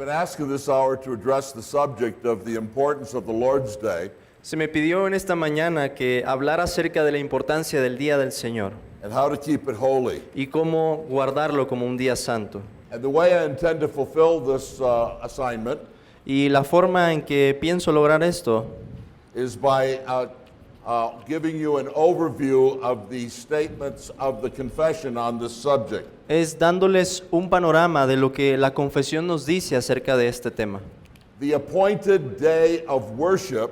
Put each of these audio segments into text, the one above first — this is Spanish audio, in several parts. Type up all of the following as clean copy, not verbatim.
been asked this hour to address the subject of the importance of the Lord's Day Se me pidió en esta mañana que hablara acerca de la importancia del Día del Señor and how to keep it holy. y cómo guardarlo como un día santo. And the way I intend to fulfill this assignment Y la forma en que pienso lograr esto is by giving you an overview of the statements of the confession on this subject. es dándoles un panorama de lo que la confesión nos dice acerca de este tema. The appointed day of worship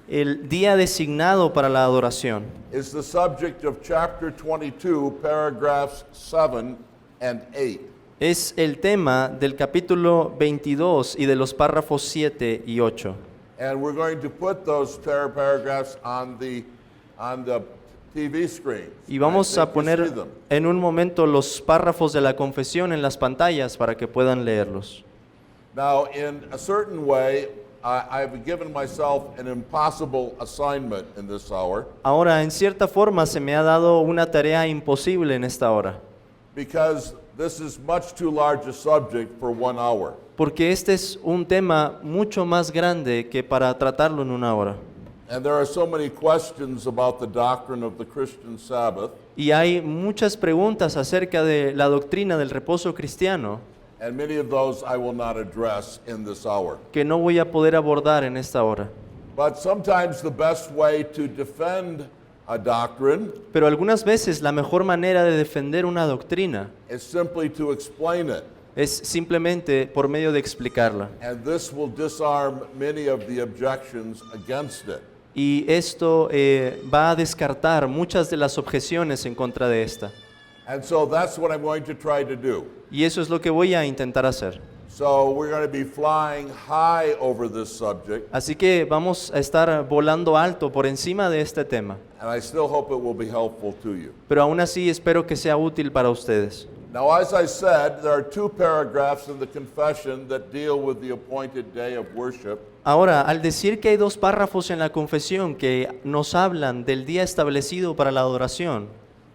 El día designado para la adoración is the subject of chapter 22, paragraphs 7 and 8. es el tema del capítulo 22 y de los párrafos 7 y 8. And we're going to put those paragraphs on the TV screen. Y vamos a poner en un momento los párrafos de la confesión en las pantallas para que puedan leerlos. Now, in a certain way, I've given myself an impossible assignment in this hour Ahora, en cierta forma, se me ha dado una tarea imposible en esta hora, because this is much too large a subject for 1 hour. porque este es un tema mucho más grande que para tratarlo en una hora. And there are so many questions about the doctrine of the Christian Sabbath, Y hay muchas preguntas acerca de la doctrina del reposo cristiano and many of those I will not address in this hour. que no voy a poder abordar en esta hora. But sometimes the best way to defend a doctrine Pero algunas veces la mejor manera de defender una doctrina is simply to explain it. es simplemente por medio de explicarla. And this will disarm many of the objections against it. Y esto va a descartar muchas de las objeciones en contra de esta. And so that's what I'm going to try to do. Y eso es lo que voy a intentar hacer. So we're going to be flying high over this subject, Así que vamos a estar volando alto por encima de este tema. and I still hope it will be helpful to you. Pero aún así espero que sea útil para ustedes. Now, as I said, there are 2 paragraphs in the confession that deal with the appointed day of worship. Ahora, al decir que hay 2 párrafos en la confesión que nos hablan del día establecido para la adoración,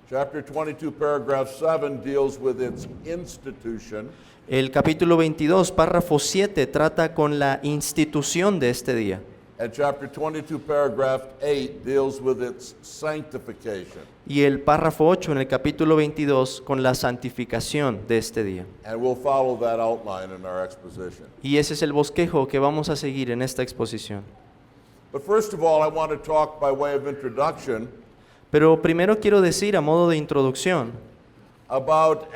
Chapter 22, paragraph 7 deals with its institution, el capítulo 22, párrafo 7, trata con la institución de este día. and chapter 22, paragraph 8 deals with its sanctification. Y el párrafo 8 en el capítulo 22 con la santificación de este día. And we'll follow that outline in our exposition. Y ese es el bosquejo que vamos a seguir en esta exposición. But first of all, I want to talk by way of introduction Pero primero quiero decir a modo de introducción about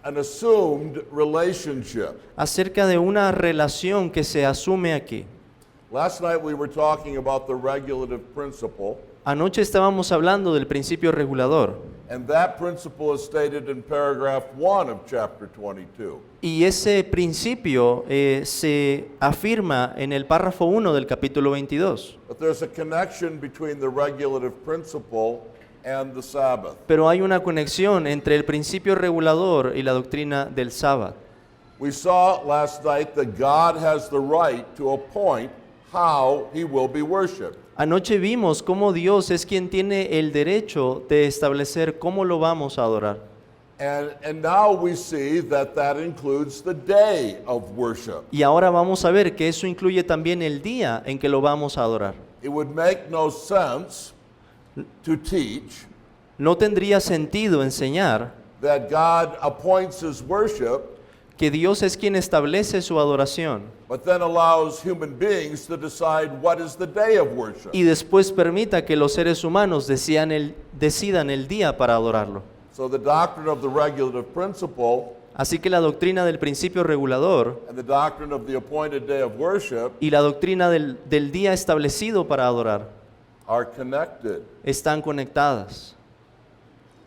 an assumed relationship. acerca de una relación que se asume aquí. Last night we were talking about the regulative principle, Anoche estábamos hablando del principio regulador and that principle is stated in paragraph 1 of chapter 22. y ese principio se afirma en el párrafo 1 del capítulo 22. But there's a connection between the regulative principle and the Sabbath. Pero hay una conexión entre el principio regulador y la doctrina del sábado. We saw last night that God has the right to appoint how he will be worshipped. Anoche vimos cómo Dios es quien tiene el derecho de establecer cómo lo vamos a adorar. And now we see that that includes the day of worship. Y ahora vamos a ver que eso incluye también el día en que lo vamos a adorar. It would make no sense to teach No tendría sentido enseñar that God appoints his worship, que Dios es quien establece su adoración but then allows human beings to decide what is the day of worship. y después permita que los seres humanos decidan el día para adorarlo. So the doctrine of the regulative principle Así que la doctrina del principio regulador and the doctrine of the appointed day of worship y la doctrina del día establecido para adorar are connected. están conectadas.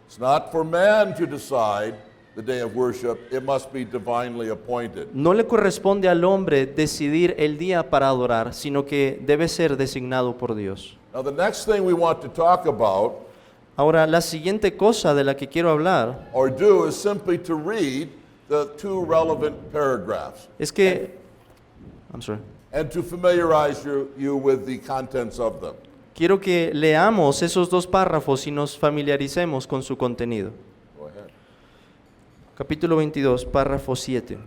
It's not for man to decide the day of worship, it must be divinely appointed. No le corresponde al hombre decidir el día para adorar, sino que debe ser designado por Dios. Now the next thing we want to talk about Ahora, la siguiente cosa de la que quiero hablar or do is simply to read the 2 relevant paragraphs es que I'm sorry. and to familiarize you with the contents of them. Quiero que leamos esos 2 párrafos y nos familiaricemos con su contenido. Go ahead. Capítulo 22, párrafo 7.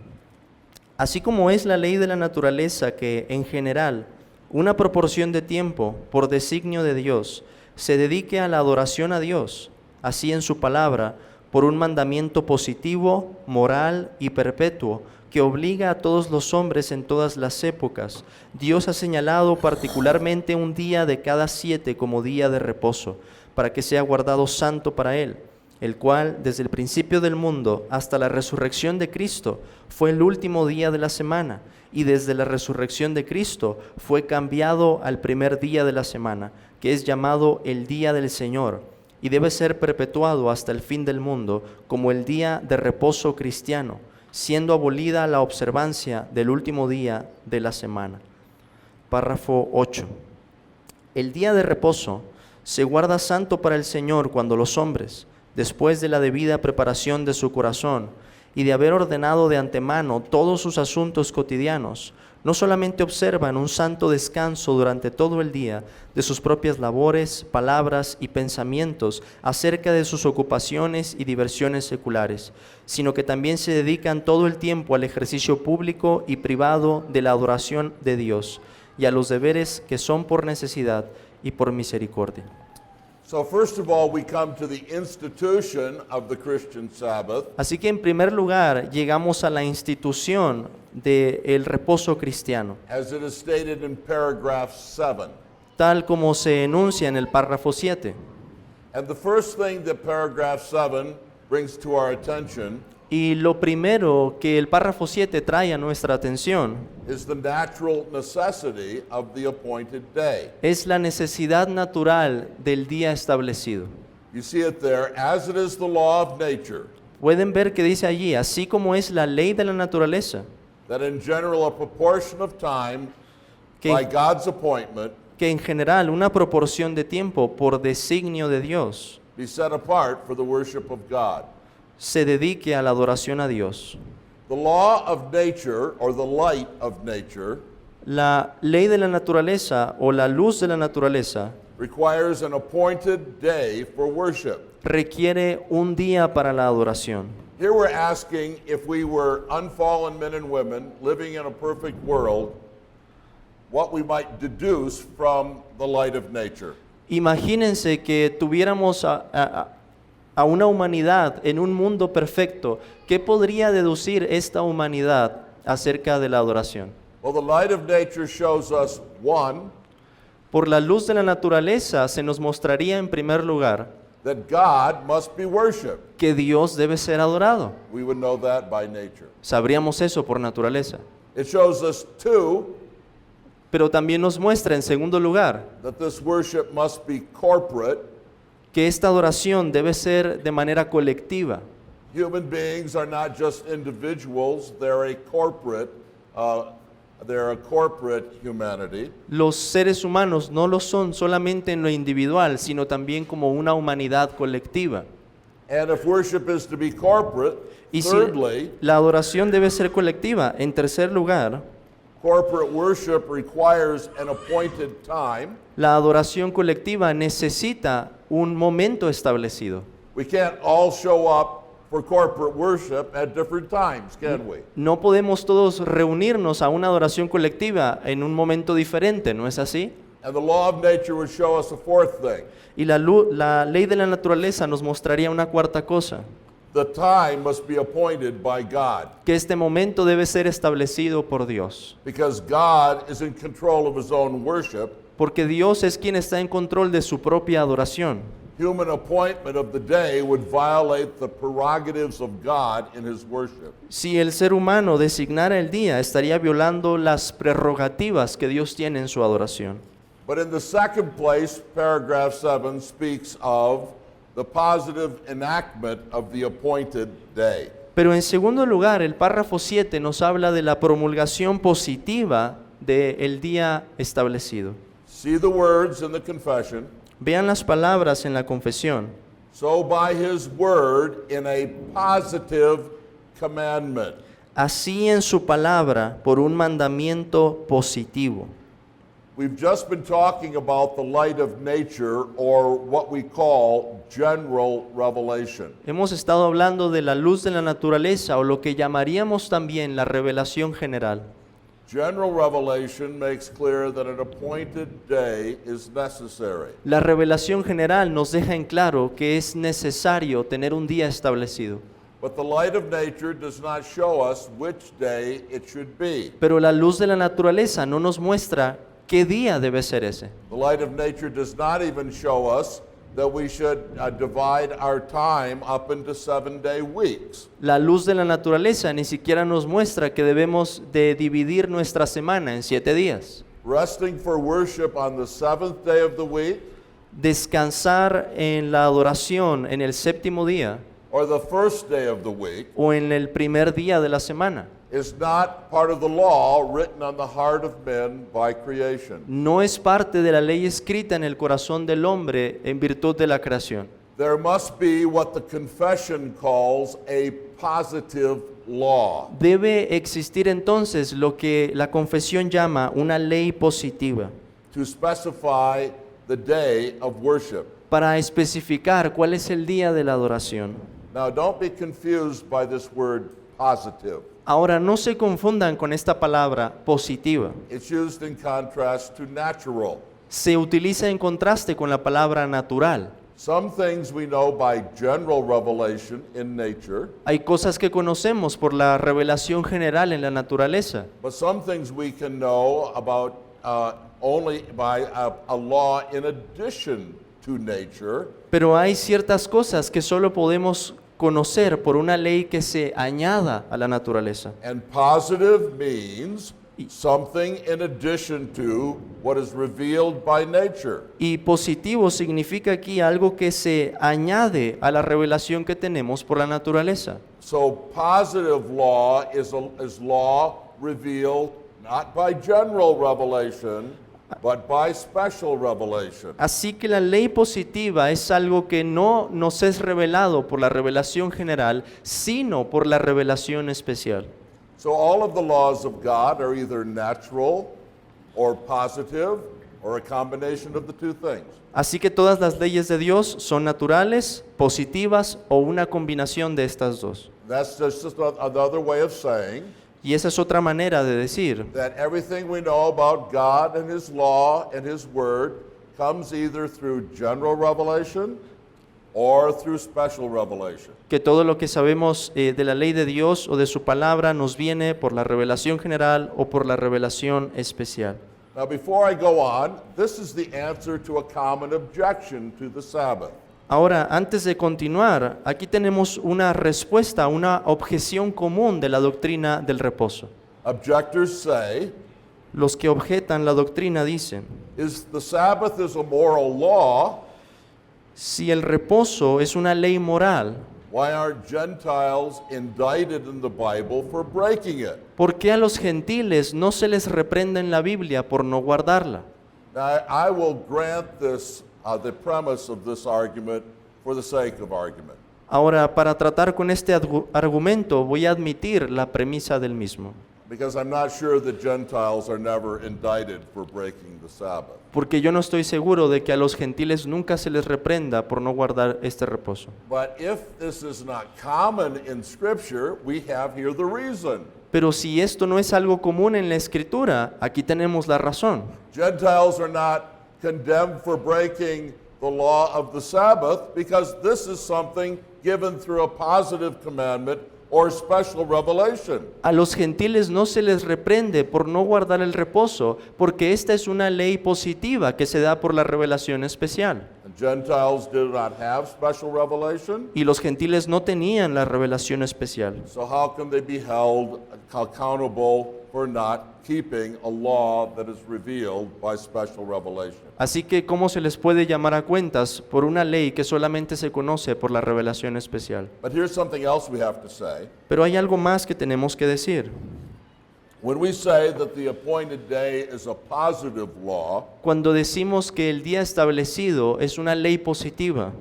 Así como es la ley de la naturaleza que, en general, una proporción de tiempo, por designio de Dios, se dedique a la adoración a Dios, así en su palabra, por un mandamiento positivo, moral y perpetuo, que obliga a todos los hombres en todas las épocas, Dios ha señalado particularmente un día de cada 7 como día de reposo, para que sea guardado santo para Él, el cual, desde el principio del mundo hasta la resurrección de Cristo, fue el último día de la semana, y desde la resurrección de Cristo fue cambiado al primer día de la semana, que es llamado el día del Señor, y debe ser perpetuado hasta el fin del mundo como el día de reposo cristiano, siendo abolida la observancia del último día de la semana. Párrafo 8. El día de reposo se guarda santo para el Señor cuando los hombres, después de la debida preparación de su corazón y de haber ordenado de antemano todos sus asuntos cotidianos, no solamente observan un santo descanso durante todo el día de sus propias labores, palabras y pensamientos acerca de sus ocupaciones y diversiones seculares, sino que también se dedican todo el tiempo al ejercicio público y privado de la adoración de Dios y a los deberes que son por necesidad y por misericordia. So first of all, we come to the institution of the Christian Sabbath, Así que en primer lugar llegamos a la institución del reposo cristiano, as it is stated in paragraph 7. tal como se enuncia en el párrafo 7. And the first thing that paragraph 7 brings to our attention Y lo primero que el párrafo 7 trae a nuestra atención is the natural necessity of the appointed day. es la necesidad natural del día establecido. You see it there, as it is the law of nature, Pueden ver que dice allí, así como es la ley de la naturaleza, that in general a proportion of time que, by God's appointment que en general una proporción de tiempo por designio de Dios be set apart for the worship of God. se dedique a la adoración a Dios. The law of nature, or the light of nature, La ley de la naturaleza o la luz de la naturaleza requires an appointed day for worship. requiere un día para la adoración. Here we're asking if we were unfallen men and women living in a perfect world, what we might deduce from the light of nature. Imagínense que tuviéramos a una humanidad en un mundo perfecto. ¿Qué podría deducir esta humanidad acerca de la adoración? Well, the light of nature shows us, one, Por la luz de la naturaleza se nos mostraría en primer lugar that God must be worshipped. que Dios debe ser adorado. We would know that by nature. Sabríamos eso por naturaleza. It shows us, two, Pero también nos muestra en segundo lugar that this worship must be corporate. que esta adoración debe ser de manera colectiva. Human beings are not just individuals, they're a corporate humanity. Los seres humanos no lo son solamente en lo individual, sino también como una humanidad colectiva. And if worship is to be corporate, Y si thirdly, la adoración debe ser colectiva, en tercer lugar, corporate worship requires an appointed time. la adoración colectiva necesita un momento establecido. We can't all show up for corporate worship at different times, can we? No podemos todos reunirnos a una adoración colectiva en un momento diferente, ¿no es así? And the law of nature would show us a fourth thing. Y la ley de la naturaleza nos mostraría una cuarta cosa, The time must be appointed by God, que este momento debe ser establecido por Dios, because God is in control of his own worship. porque Dios es quien está en control de su propia adoración. Human appointment of the day would violate the prerogatives of God in his worship. Si el ser humano designara el día, estaría violando las prerrogativas que Dios tiene en su adoración. But in the second place, paragraph 7 speaks of the positive enactment of the appointed day. Pero en segundo lugar, el párrafo 7 nos habla de la promulgación positiva del día establecido. See the words in the confession. Vean las palabras en la confesión. So by his word in a positive commandment. Así en su palabra por un mandamiento positivo. We've just been talking about the light of nature, or what we call general revelation. Hemos estado hablando de la luz de la naturaleza o lo que llamaríamos también la revelación general. General revelation makes clear that an appointed day is necessary. La revelación general nos deja en claro que es necesario tener un día establecido. But the light of nature does not show us which day it should be. Pero la luz de la naturaleza no nos muestra qué día debe ser ese. The light of nature does not even show us that we should divide our time up into 7-day weeks. La luz de la naturaleza ni siquiera nos muestra que debemos de dividir nuestra semana en 7 días. Resting for worship on the 7th day of the week, Descansar en la adoración en el séptimo día or the first day of the week, o en el primer día de la semana is not part of the law written on the heart of men by creation. no es parte de la ley escrita en el corazón del hombre en virtud de la creación. There must be what the confession calls a positive law. Debe existir entonces lo que la confesión llama una ley positiva To specify the day of worship. para especificar cuál es el día de la adoración. Now, don't be confused by this word positive. Ahora, no se confundan con esta palabra positiva. It's used in contrast to natural. Se utiliza en contraste con la palabra natural. Some things we know by general revelation in nature, Hay cosas que conocemos por la revelación general en la naturaleza, but some things we can know about only by a law in addition to nature, pero hay ciertas cosas que solo podemos conocer por una ley que se añada a la naturaleza. and positive means something in addition to what is revealed by nature. Y positivo significa aquí algo que se añade a la revelación que tenemos por la naturaleza. So positive law is law revealed not by general revelation, but by special revelation. Así que la ley positiva es algo que no nos es revelado por la revelación general, sino por la revelación especial. So all of the laws of God are either natural or positive or a combination of the two things. Así que todas las leyes de Dios son naturales, positivas o una combinación de estas dos. That's just another way of saying Y esa es otra manera de decir that everything we know about God and His law and His word comes either through general revelation or through special revelation. que todo lo que sabemos de la ley de Dios o de su palabra nos viene por la revelación general o por la revelación especial. Now, before I go on, this is the answer to a common objection to the Sabbath. Ahora, antes de continuar, aquí tenemos una respuesta a una objeción común de la doctrina del reposo. Objectors say, Los que objetan la doctrina dicen, is the Sabbath is a moral law, si el reposo es una ley moral, why aren't Gentiles indicted in the Bible for breaking it? ¿por qué a los gentiles no se les reprende en la Biblia por no guardarla? Now, I will grant this, the premise of this argument for the sake of argument. Ahora, para tratar con este argumento, voy a admitir la premisa del mismo, Because I'm not sure that Gentiles are never indicted for breaking the Sabbath. porque yo no estoy seguro de que a los gentiles nunca se les reprenda por no guardar este reposo. But if this is not common in Scripture, we have here the reason. Pero si esto no es algo común en la Escritura, aquí tenemos la razón. Gentiles are not condemned for breaking the law of the Sabbath because this is something given through a positive commandment or special revelation. A los gentiles no se les reprende por no guardar el reposo, porque esta es una ley positiva que se da por la revelación especial. And Gentiles did not have special revelation, Y los gentiles no tenían la revelación especial. so how can they be held accountable for not keeping a law that is revealed by special revelation? Así que, ¿cómo se les puede llamar a cuentas por una ley que solamente se conoce por la revelación especial? But here's something else we have to say. Pero hay algo más que tenemos que decir. When we say that the appointed day is a positive law, Cuando decimos que el día establecido es una ley positiva,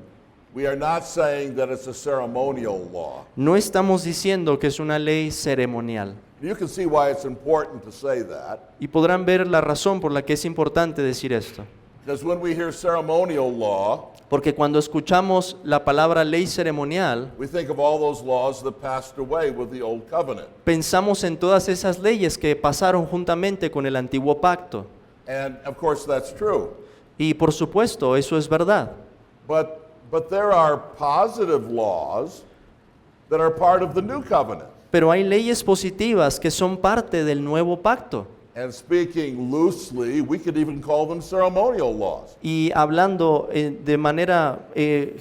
we are not saying that it's a ceremonial law. no estamos diciendo que es una ley ceremonial. You can see why it's important to say that, Y podrán ver la razón por la que es importante decir esto. because when we hear ceremonial law, Porque cuando escuchamos la palabra ley ceremonial, we think of all those laws that passed away with the Old Covenant. pensamos en todas esas leyes que pasaron juntamente con el antiguo pacto. And of course, that's true. Y por supuesto, eso es verdad. But there are positive laws that are part of the New Covenant. Pero hay leyes positivas que son parte del nuevo pacto. And speaking loosely, we could even call them ceremonial laws. Y hablando de manera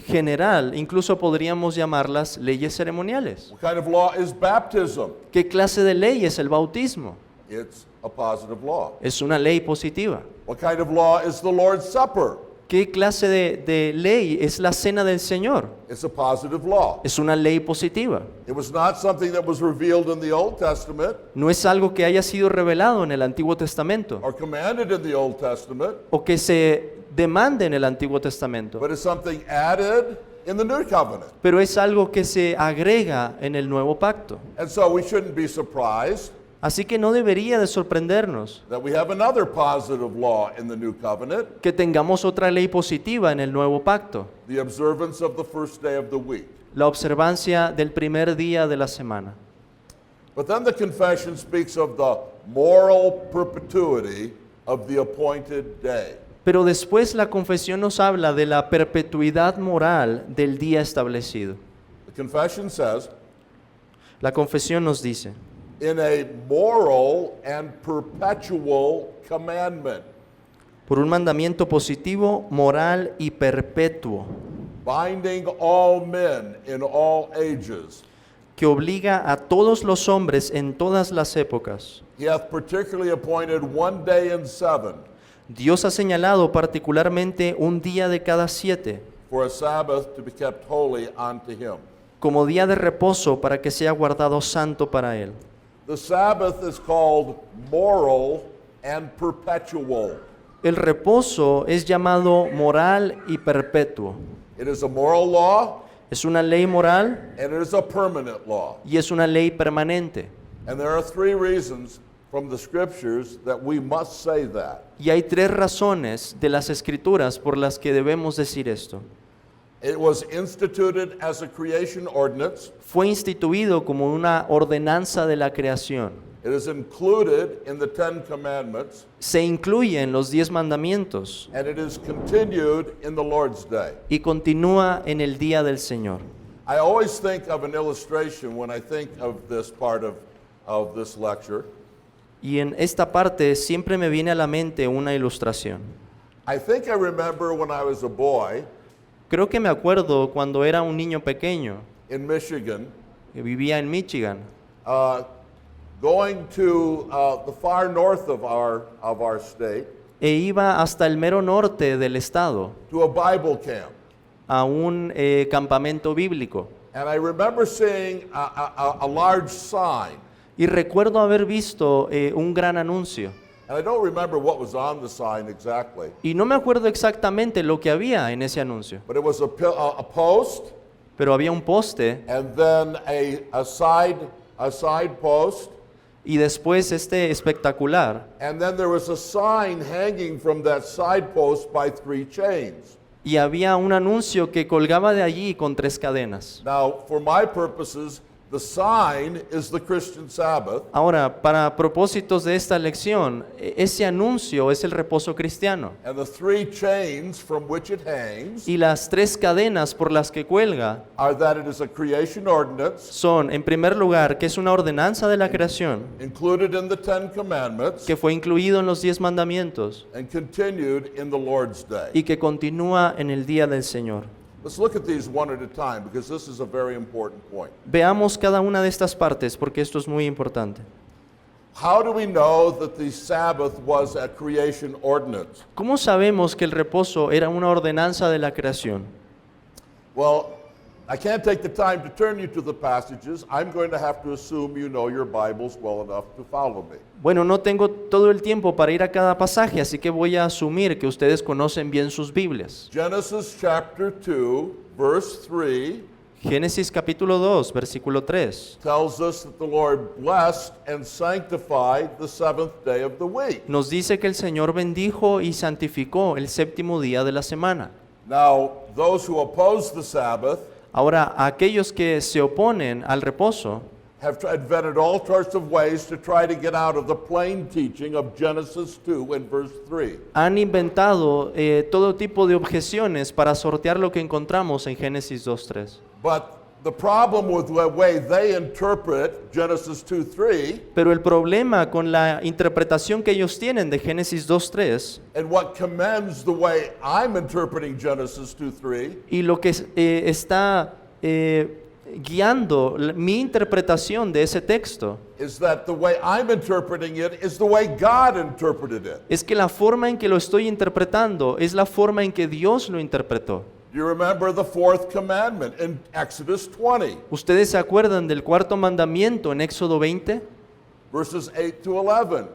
general, incluso podríamos llamarlas leyes ceremoniales. What kind of law is baptism? ¿Qué clase de ley es el bautismo? It's a positive law. Es una ley positiva. What kind of law is the Lord's Supper? ¿Qué clase de ley es la cena del Señor? It's a positive law. Es una ley positiva. It was not something that was revealed in the Old Testament No es algo que haya sido revelado en el Antiguo Testamento or commanded in the Old Testament, o que se demande en el Antiguo Testamento, but it's something added in the New Covenant. pero es algo que se agrega en el nuevo pacto. And so we shouldn't be surprised Así que no debería de sorprendernos that we have another positive law in the New Covenant, que tengamos otra ley positiva en el nuevo pacto, the observance of the first day of the week. la observancia del primer día de la semana. But then the confession speaks of the moral perpetuity of the appointed day. Pero después la confesión nos habla de la perpetuidad moral del día establecido. The confession says, La confesión nos dice, in a moral and perpetual commandment, por un mandamiento positivo, moral y perpetuo, binding all men in all ages, que obliga a todos los hombres en todas las épocas. he hath particularly appointed one day in 7 Dios ha señalado particularmente un día de cada 7 for a Sabbath to be kept holy unto him. como día de reposo para que sea guardado santo para Él. The Sabbath is called moral and perpetual. El reposo es llamado moral y perpetuo. It is a moral law Es una ley moral and it is a permanent law. y es una ley permanente. And there are 3 reasons from the scriptures that we must say that. Y hay 3 razones de las Escrituras por las que debemos decir esto. It was instituted as a creation ordinance. Fue instituido como una ordenanza de la creación. It is included in the 10 commandments, Se incluye en los 10 mandamientos and it is continued in the Lord's day. y continúa en el día del Señor. I always think of an illustration when I think of this part of this lecture. Y en esta parte siempre me viene a la mente una ilustración. I think I remember when I was a boy Creo que me acuerdo cuando era un niño pequeño in Michigan, que vivía en Michigan, going to the far north of our state e iba hasta el mero norte del estado to a Bible camp. a un campamento bíblico. And I remember seeing a large sign. Y recuerdo haber visto un gran anuncio. And I don't remember what was on the sign exactly, Y no me acuerdo exactamente lo que había en ese anuncio, but it was a post pero había un poste and then a side post, y después este espectacular. and then there was a sign hanging from that side post by 3 chains. Y había un anuncio que colgaba de allí con 3 cadenas. Now, for my purposes, the sign is the Christian Sabbath, Ahora, para propósitos de esta lección, ese anuncio es el reposo cristiano. and the 3 chains from which it hangs Y las 3 cadenas por las que cuelga are that it is a creation ordinance son, en primer lugar, que es una ordenanza de la creación, included in the 10 commandments que fue incluido en los 10 mandamientos and continued in the Lord's day. y que continúa en el día del Señor. Let's look at these one at a time because this is a very important point. Veamos cada una de estas partes porque esto es muy importante. How do we know that the Sabbath was a creation ordinance? ¿Cómo sabemos que el reposo era una ordenanza de la creación? Well, I can't take the time to turn you to the passages. I'm going to have to assume you know your Bibles well enough to follow me. Bueno, no tengo todo el tiempo para ir a cada pasaje, así que voy a asumir que ustedes conocen bien sus Biblias. Genesis chapter 2, verse 3 Génesis capítulo 2, versículo 3. tells us that the Lord blessed and sanctified the seventh day of the week. Nos dice que el Señor bendijo y santificó el séptimo día de la semana. Now, those who oppose the Sabbath Ahora, aquellos que se oponen al reposo have invented all sorts of ways to try to get out of the plain teaching of Genesis 2 and verse 3. han inventado todo tipo de objeciones para sortear lo que encontramos en Génesis 2.3. But the problem with the way they interpret Genesis 2:3 Pero el problema con la interpretación que ellos tienen de Génesis 2.3 and what commends the way I'm interpreting Genesis 2:3 y lo que está guiando mi interpretación de ese texto is that the way I'm interpreting it is the way God interpreted it. es que la forma en que lo estoy interpretando es la forma en que Dios lo interpretó. Do you remember the fourth commandment in Exodus 20, ¿Ustedes se acuerdan del cuarto mandamiento en Éxodo 20? verses 8 to 11?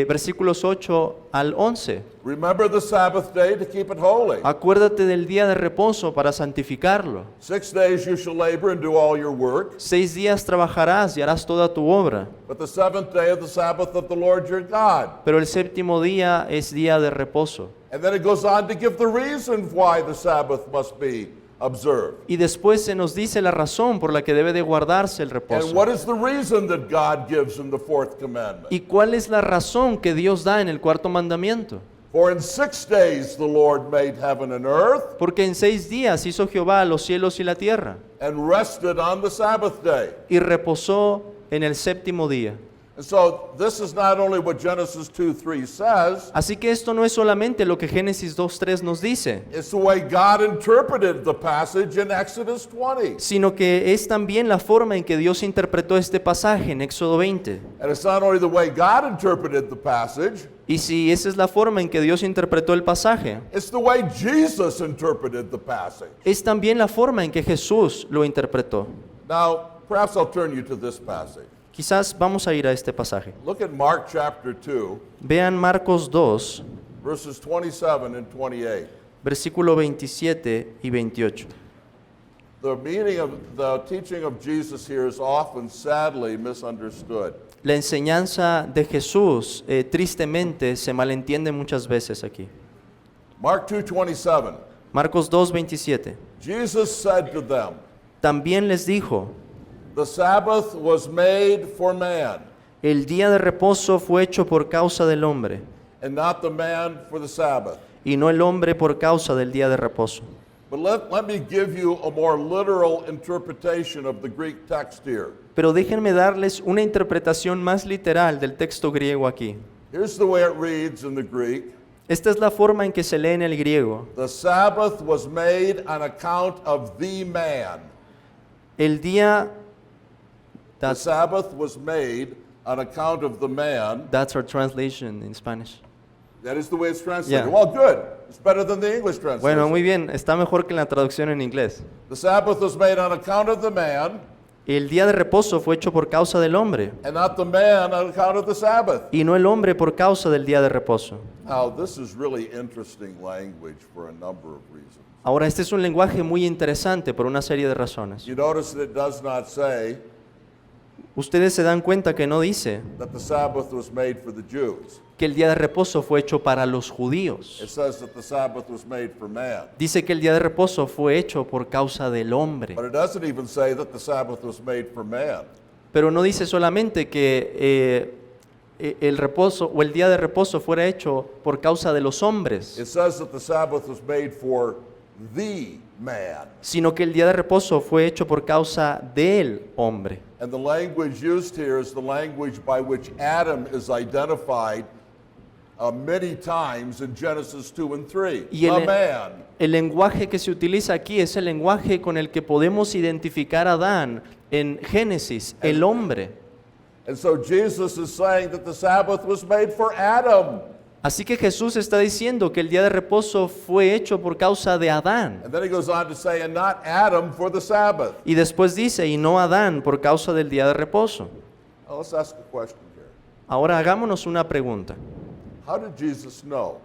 Versículos 8 al 11. Remember the Sabbath day to keep it holy. Acuérdate del día de reposo para santificarlo. 6 days you shall labor and do all your work, 6 días trabajarás y harás toda tu obra, but the seventh day of the Sabbath of the Lord your God. pero el séptimo día es día de reposo. And then it goes on to give the reason why the Sabbath must be observed. Y después se nos dice la razón por la que debe de guardarse el And reposo. what is the reason that God gives in the fourth commandment? ¿Y cuál es la razón que Dios da en el cuarto mandamiento? For in 6 days the Lord made heaven and earth, Porque en 6 días hizo Jehová los cielos y la tierra, and rested on the Sabbath day. y reposó en el séptimo día. And so this is not only what Genesis 2:3 says, Así que esto no es solamente lo que Génesis 2.3 nos dice, it's the way God interpreted the passage in Exodus 20. sino que es también la forma en que Dios interpretó este pasaje en Éxodo 20. And it's not only the way God interpreted the passage, Y si esa es la forma en que Dios interpretó el pasaje, it's the way Jesus interpreted the passage. es también la forma en que Jesús lo interpretó. Now, perhaps I'll turn you to this passage. Quizás vamos a ir a este pasaje. Look at Mark chapter 2, Vean Marcos 2, verses 27 and 28. versículo 27 y 28. The teaching of Jesus here is often sadly misunderstood. La enseñanza de Jesús tristemente se malentiende muchas veces aquí. Mark 2:27. Marcos 2, 27. Jesus said to them, También les dijo, "The Sabbath was made for man, el día de reposo fue hecho por causa del hombre, and not the man for the Sabbath." y no el hombre por causa del día de reposo. But let me give you a more literal interpretation of the Greek text here. Pero déjenme darles una interpretación más literal del texto griego aquí. Here's the way it reads in the Greek. Esta es la forma en que se lee en el griego. The Sabbath was made on account of the man. El día, The Sabbath was made on account of the man. that's our translation in Spanish. That is the way it's translated. Yeah. Well, good. It's better than the English translation. Bueno, muy bien, está mejor que la traducción en inglés. The Sabbath was made on account of the man, El día de reposo fue hecho por causa del hombre, and not the man on account of the Sabbath. y no el hombre por causa del día de reposo. Now, this is really interesting language for a number of reasons. Ahora, este es un lenguaje muy interesante por una serie de razones. You notice that it does not say Ustedes se dan cuenta que no dice that the Sabbath was made for the Jews. que el día de reposo fue hecho para los judíos. It says that the Sabbath was made for man. Dice que el día de reposo fue hecho por causa del hombre. But it doesn't even say that the Sabbath was made for man. Pero no dice solamente que el reposo o el día de reposo fuera hecho por causa de los hombres, It says that the Sabbath was made for the man. sino que el día de reposo fue hecho por causa del hombre. And the language used here is the language by which Adam is identified many times in Genesis 2 and 3. Y The man. el lenguaje que se utiliza aquí es el lenguaje con el que podemos identificar a Adán en Génesis, el hombre. And so Jesus is saying that the Sabbath was made for Adam. Así que Jesús está diciendo que el día de reposo fue hecho por causa de Adán. And then he goes on to say, and not Adam for the Sabbath. Y después dice, y no Adán por causa del día de reposo. Now let's ask a question here. Ahora hagámonos una pregunta. How did Jesus know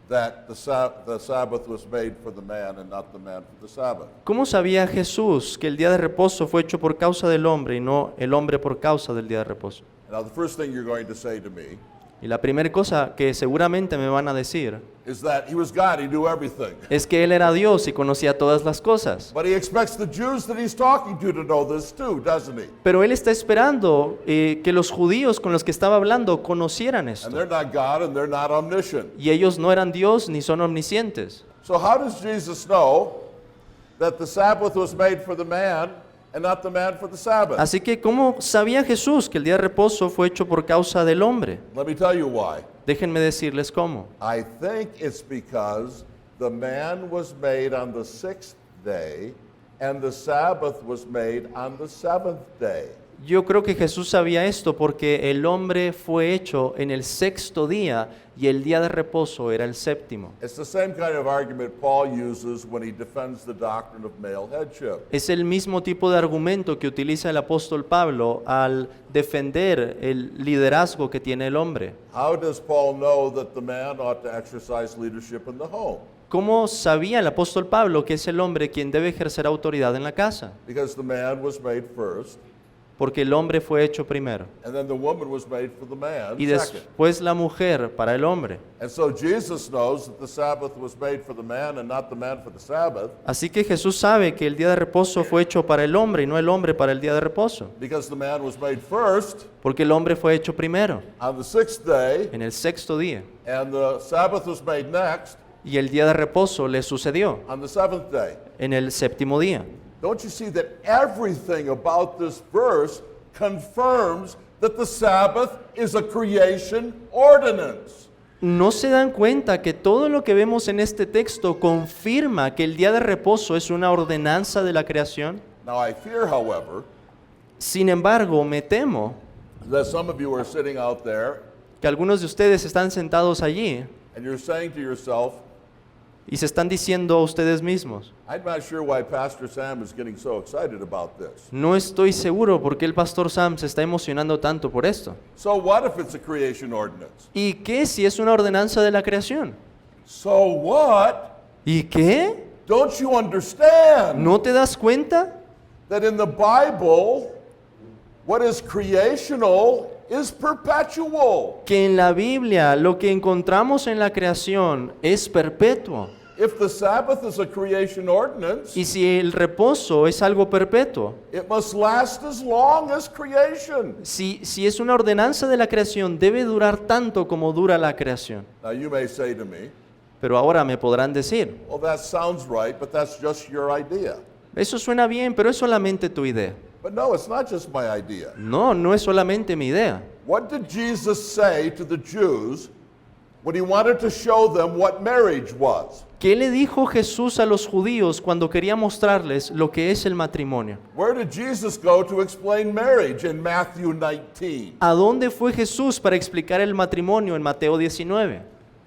that the Sabbath was made for the man and not the man for the Sabbath? ¿Cómo sabía Jesús que el día de reposo fue hecho por causa del hombre y no el hombre por causa del día de reposo? Now, the first thing you're going to say to me Y la primera cosa que seguramente me van a decir is that he was God, he knew everything. es que Él era Dios y conocía todas las cosas. But he expects the Jews that he's talking to know this too, doesn't he? Pero Él está esperando que los judíos con los que estaba hablando conocieran And esto. they're not God and they're not omniscient. Y ellos no eran Dios ni son omniscientes. So how does Jesus know that the Sabbath was made for the man and not the man for the Sabbath? Así que, ¿cómo sabía Jesús que el día de reposo fue hecho por causa del hombre? Let me tell you why. Déjenme decirles cómo. I think it's because the man was made on the 6th day and the Sabbath was made on the 7th day. Yo creo que Jesús sabía esto porque el hombre fue hecho en el sexto día y el día de reposo era el séptimo. It's the same kind of argument Paul uses when he defends the doctrine of male headship. Es el mismo tipo de argumento que utiliza el apóstol Pablo al defender el liderazgo que tiene el hombre. How does Paul know that the man ought to exercise leadership in the home? ¿Cómo sabía el apóstol Pablo que es el hombre quien debe ejercer autoridad en la casa? Because the man was made first, Porque el hombre fue hecho primero and then the woman was made for the man y second. después la mujer para el hombre. And so Jesus knows that the Sabbath was made for the man and not the man for the Sabbath, Así que Jesús sabe que el día de reposo fue hecho para el hombre y no el hombre para el día de reposo. because the man was made first Porque el hombre fue hecho primero, on the 6th day, en el sexto día, and the Sabbath was made next y el día de reposo le sucedió on the 7th day. en el séptimo día. Don't you see that everything about this verse confirms that the Sabbath is a creation ordinance? ¿No se dan cuenta que todo lo que vemos en este texto confirma que el día de reposo es una ordenanza de la creación? Now I fear, however, Sin embargo, me temo that some of you are sitting out there que algunos de ustedes están sentados allí and you're saying to yourself, y se están diciendo a ustedes mismos, I'm not sure why Pastor Sam is getting so excited about this. no estoy seguro por qué el pastor Sam se está emocionando tanto por esto. So what if it's a creation ordinance? ¿Y qué si es una ordenanza de la creación? So what? ¿Y qué? Don't you understand ¿No te das cuenta? that in the Bible, what is creational is perpetual? Que en la Biblia lo que encontramos en la creación es perpetuo. If the Sabbath is a creation ordinance, Y si el reposo es algo perpetuo, it must last as long as creation. si es una ordenanza de la creación, debe durar tanto como dura la creación. Now you may say to me, Pero ahora me podrán decir, well, that sounds right, but that's just your idea. eso suena bien, pero es solamente tu idea. But no, it's not just my idea. No, no es solamente mi idea. What did Jesus say to the Jews when he wanted to show them what marriage was? ¿Qué le dijo Jesús a los judíos cuando quería mostrarles lo que es el matrimonio? Where did Jesus go to explain marriage in Matthew 19? ¿A dónde fue Jesús para explicar el matrimonio en Mateo 19?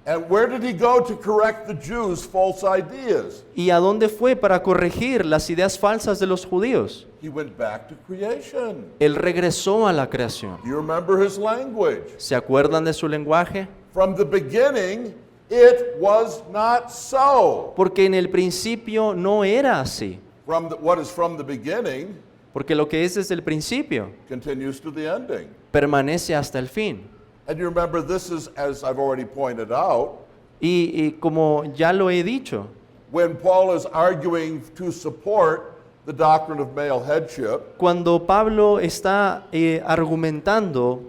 And where did he go to correct the Jews' false ideas? ¿Y a dónde fue para corregir las ideas falsas de los judíos? He went back to creation. Él regresó a la creación. Do you remember his language? ¿Se acuerdan de su lenguaje? From the beginning, it was not so. Porque en el principio no era así. What is from the beginning Porque lo que es desde el principio continues to the ending. permanece hasta el fin. And you remember, this is, as I've already pointed out, Y como ya lo he dicho, when Paul is arguing to support the doctrine of male headship, cuando Pablo está argumentando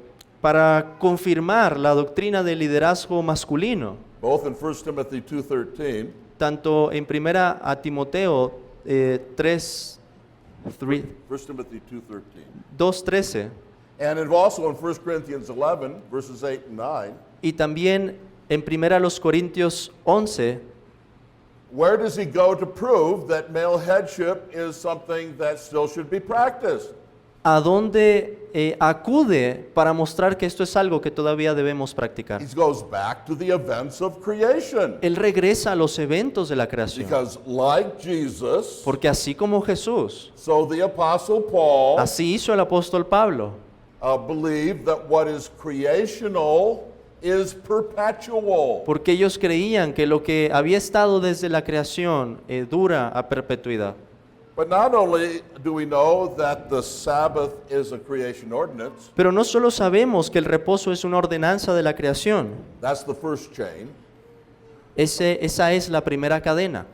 para confirmar la doctrina del liderazgo masculino, both in 1 Timothy 2:13 tanto en primera a Timoteo 3, 1 Timothy 2:13, 2:13 and also in 1 Corinthians 11, verses 8 and 9, y también en primera a los Corintios 11, where does he go to prove that male headship is something that still should be practiced? a donde acude para mostrar que esto es algo que todavía debemos practicar. He goes back to the events of creation. Él regresa a los eventos de la creación. Because like Jesus, Porque así como Jesús, so the Apostle Paul así hizo el apóstol Pablo. believed that what is creational is perpetual. porque ellos creían que lo que había estado desde la creación dura a perpetuidad. But not only do we know that the Sabbath is a creation ordinance, Pero no solo sabemos que el reposo es una ordenanza de la creación, that's the first chain. esa es la primera cadena.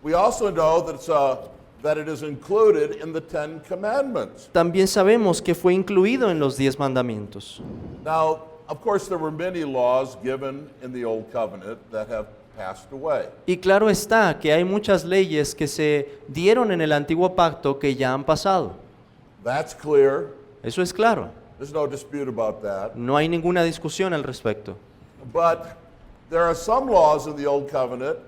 We also know that it is included in the Ten Commandments. También sabemos que fue incluido en los 10 mandamientos. Now, of course, there were many laws given in the Old Covenant that have passed away. Y claro está que hay muchas leyes que se dieron en el antiguo pacto que ya han pasado. That's clear. Eso es claro. There's no dispute about that. No hay ninguna discusión al respecto. But there are some laws in the Old Covenant.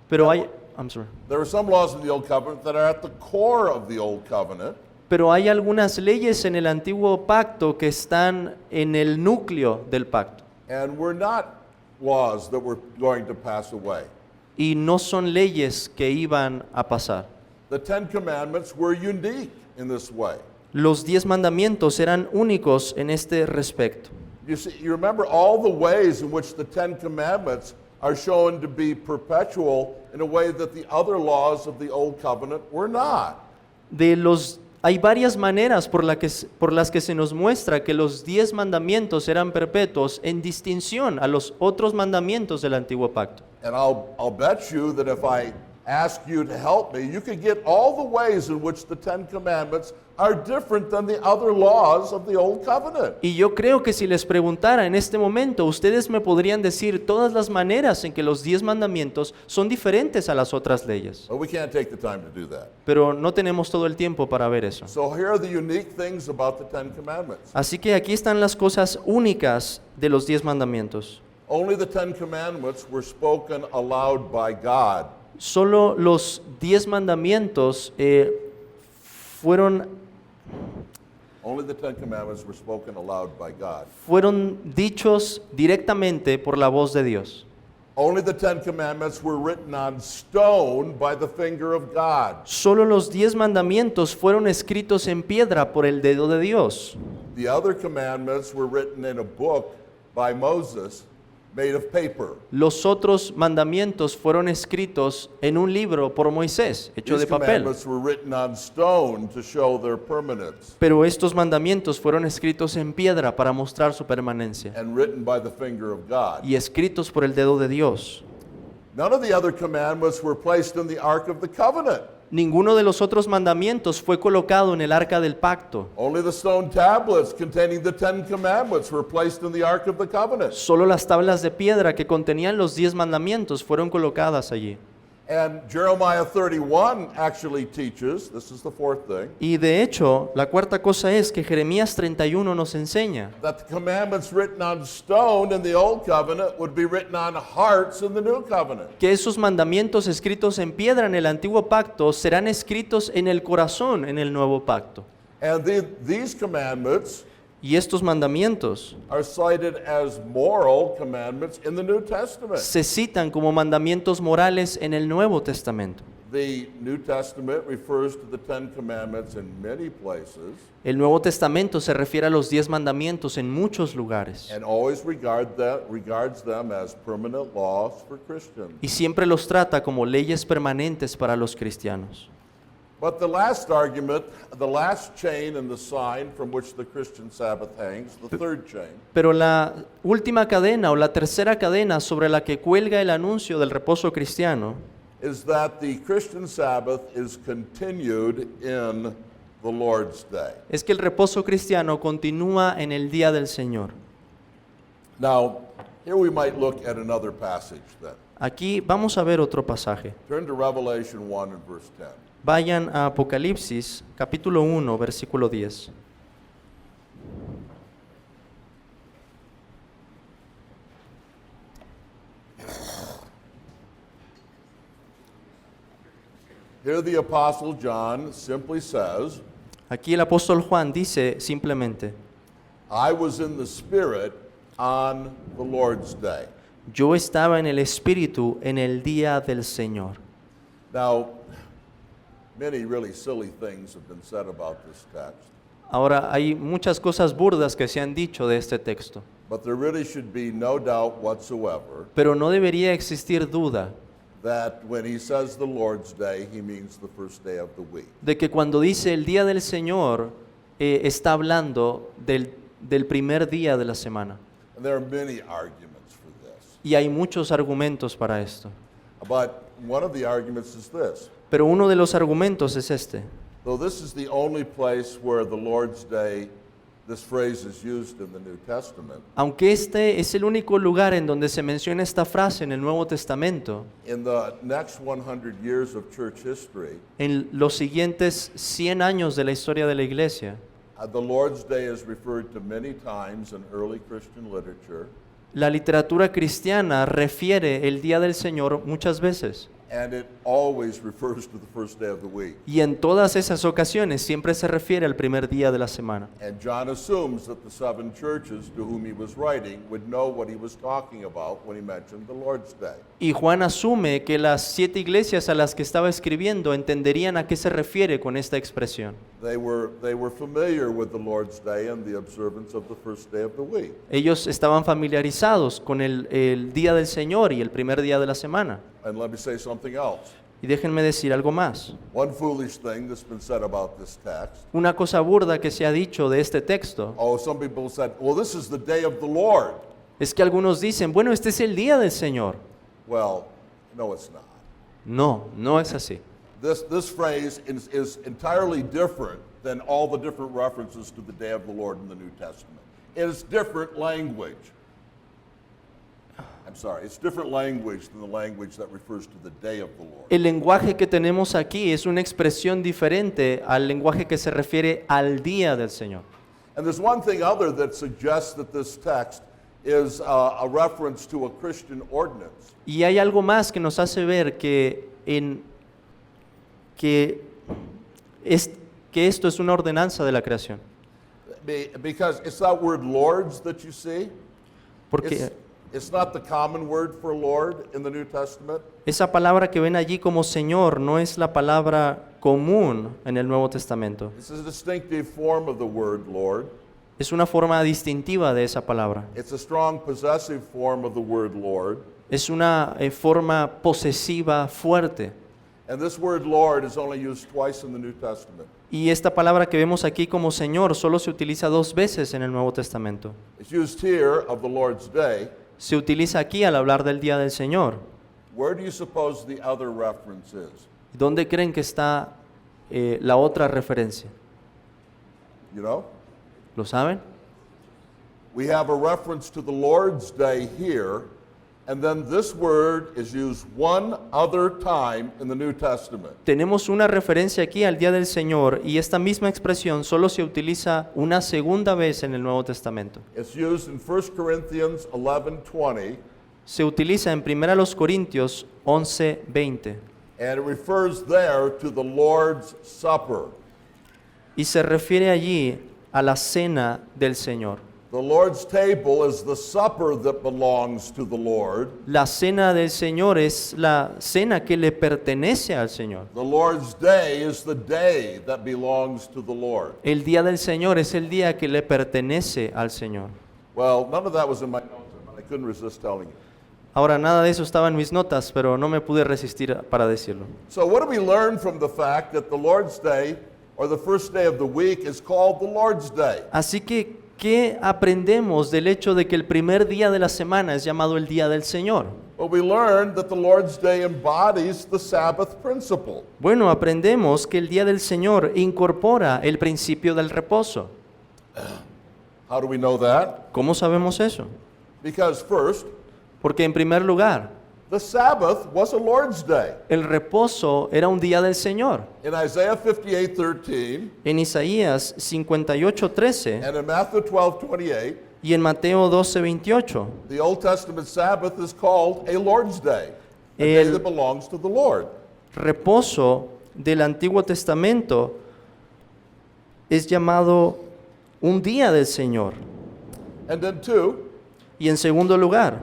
Pero hay, I'm sorry. There are some laws in the Old Covenant that are at the core of the Old Covenant. Pero hay algunas leyes en el antiguo pacto que están en el núcleo del pacto. And were not laws that were going to pass away. Y no son leyes que iban a pasar. The Ten Commandments were unique in this way. Los 10 mandamientos eran únicos en este respecto. You see, you remember all the ways in which the Ten Commandments are shown to be perpetual in a way that the other laws of the Old Covenant were not. Hay varias maneras por las que se nos muestra que los 10 mandamientos eran perpetuos en distinción a los otros mandamientos del antiguo pacto. And I'll bet you that if I ask you to help me, you could get all the ways in which the Ten Commandments are different than the other laws of the Old Covenant. Y yo creo que si les preguntara en este momento, ustedes me podrían decir todas las maneras en que los 10 mandamientos son diferentes a las otras leyes. But we can't take the time to do that. Pero no tenemos todo el tiempo para ver eso. So here are the unique things about the Ten Commandments. Así que aquí están las cosas únicas de los 10 mandamientos. Only the Ten Commandments were spoken aloud by God. Solo los 10 mandamientos Only the Ten Commandments were spoken aloud by God. fueron dichos directamente por la voz de Dios. Only the Ten Commandments were written on stone by the finger of God. Solo los 10 mandamientos fueron escritos en piedra por el dedo de Dios. The other commandments were written in a book by Moses made of paper. Los otros mandamientos fueron escritos en un libro por Moisés, hecho These de papel. commandments were written on stone to show their permanence Pero estos mandamientos fueron escritos en piedra para mostrar su permanencia and written by the finger of God. y escritos por el dedo de Dios. None of the other commandments were placed in the Ark of the Covenant. Ninguno de los otros mandamientos fue colocado en el arca del pacto. Only the stone tablets containing the Ten Commandments were placed in the Ark of the Covenant. Solo las tablas de piedra que contenían los 10 mandamientos fueron colocadas allí. And Jeremiah 31 actually teaches, this is the fourth thing, Y de hecho, la cuarta cosa es que Jeremías 31 nos enseña that the commandments written on stone in the Old Covenant would be written on hearts in the New Covenant. que esos mandamientos escritos en piedra en el antiguo pacto serán escritos en el corazón en el nuevo pacto. And these commandments Y estos mandamientos are cited as moral commandments in the New Testament. se citan como mandamientos morales en el Nuevo Testamento. The New Testament refers to the Ten Commandments in many places El Nuevo Testamento se refiere a los 10 mandamientos en muchos lugares and always regards them as permanent laws for Christians. y siempre los trata como leyes permanentes para los cristianos. But the last argument, the last chain in the sign from which the Christian Sabbath hangs, the third chain, Pero la última cadena o la tercera cadena sobre la que cuelga el anuncio del reposo cristiano is that the Christian Sabbath is continued in the Lord's Day. es que el reposo cristiano continúa en el día del Señor. Now, here we might look at another passage then. Aquí vamos a ver otro pasaje. Turn to Revelation 1 and verse 10. Vayan a Apocalipsis, capítulo 1, versículo 10. Here the Apostle John simply says, Aquí el apóstol Juan dice simplemente, I was in the Spirit on the Lord's Day. yo estaba en el Espíritu en el día del Señor. Now, many really silly things have been said about this text. Ahora, hay muchas cosas burdas que se han dicho de este texto. But there really should be no doubt whatsoever Pero no debería existir duda that when he says the Lord's Day, he means the first day of the week. de que cuando dice el día del Señor, está hablando del primer día de la semana. And there are many arguments for this. Y hay muchos argumentos para esto. But one of the arguments is this. Pero uno de los argumentos es este. Though this is the only place where the Lord's Day, this phrase is used in the New Testament, Aunque este es el único lugar en donde se menciona esta frase en el Nuevo Testamento, in the next 100 years of church history, en los siguientes 100 años de la historia de la iglesia, the Lord's Day is referred to many times in early Christian literature, la literatura cristiana refiere el día del Señor muchas veces. and it always refers to the first day of the week. Y en todas esas ocasiones siempre se refiere al primer día de la semana. And John assumes that the 7 churches to whom he was writing would know what he was talking about when he mentioned the Lord's Day. Y Juan asume que las 7 iglesias a las que estaba escribiendo entenderían a qué se refiere con esta expresión. They were familiar with the Lord's Day and the observance of the first day of the week. Ellos estaban familiarizados con el día del Señor y el primer día de la semana. And let me say something else. Y déjenme decir algo más. One foolish thing that's been said about this text. Una cosa burda que se ha dicho de este texto Oh, some people said, well, this is the day of the Lord. es que algunos dicen, bueno, este es el día del Señor. Well, no, it's not. No, no es así. This phrase is entirely different than all the different references to the day of the Lord in the New Testament. It is different language. I'm sorry, it's different language than the language that refers to the day of the Lord. El lenguaje que tenemos aquí es una expresión diferente al lenguaje que se refiere al día del Señor. And there's one thing other that suggests that this text is a reference to a Christian ordinance. Y hay algo más que nos hace ver que esto es una ordenanza de la creación. Because it's that word lords that you see. Porque It's not the common word for Lord in the New Testament. esa palabra que ven allí como Señor no es la palabra común en el Nuevo Testamento. It's a distinctive form of the word Lord. Es una forma distintiva de esa palabra. It's a strong possessive form of the word Lord. Es una forma posesiva fuerte. And this word Lord is only used twice in the New Testament. Y esta palabra que vemos aquí como Señor solo se utiliza 2 veces en el Nuevo Testamento. It's used here of the Lord's Day. Se utiliza aquí al hablar del día del Señor. Where do you suppose the other reference is? ¿Dónde creen que está la otra referencia? You know? ¿Lo saben? We have a reference to the Lord's Day here, and then this word is used one other time in the New Testament. Tenemos una referencia aquí al día del Señor y esta misma expresión solo se utiliza una segunda vez en el Nuevo Testamento. It's used in 1 Corinthians 11:20, Se utiliza en 1 Corintios 11:20 and it refers there to the Lord's Supper. y se refiere allí a la cena del Señor. The Lord's table is the supper that belongs to the Lord. La cena del Señor es la cena que le pertenece al Señor. The Lord's day is the day that belongs to the Lord. El día del Señor es el día que le pertenece al Señor. Well, none of that was in my notes, but I couldn't resist telling you. Ahora, nada de eso estaba en mis notas, pero no me pude resistir para decirlo. So what do we learn from the fact that the Lord's day, or the first day of the week, is called the Lord's Day? Así que, ¿qué aprendemos del hecho de que el primer día de la semana es llamado el día del Señor? Well, we learned that the Lord's Day embodies the Sabbath principle. Bueno, aprendemos que el día del Señor incorpora el principio del reposo. How do we know that? ¿Cómo sabemos eso? Because first, Porque en primer lugar, the Sabbath was a Lord's Day. el reposo era un día del Señor. In Isaiah 58:13 En Isaías 58:13 and in Matthew 12:28, y en Mateo 12:28, the Old Testament Sabbath is called a Lord's Day, a day El- that belongs to the Lord. reposo del Antiguo Testamento es llamado un día del Señor. And then two, Y en segundo lugar,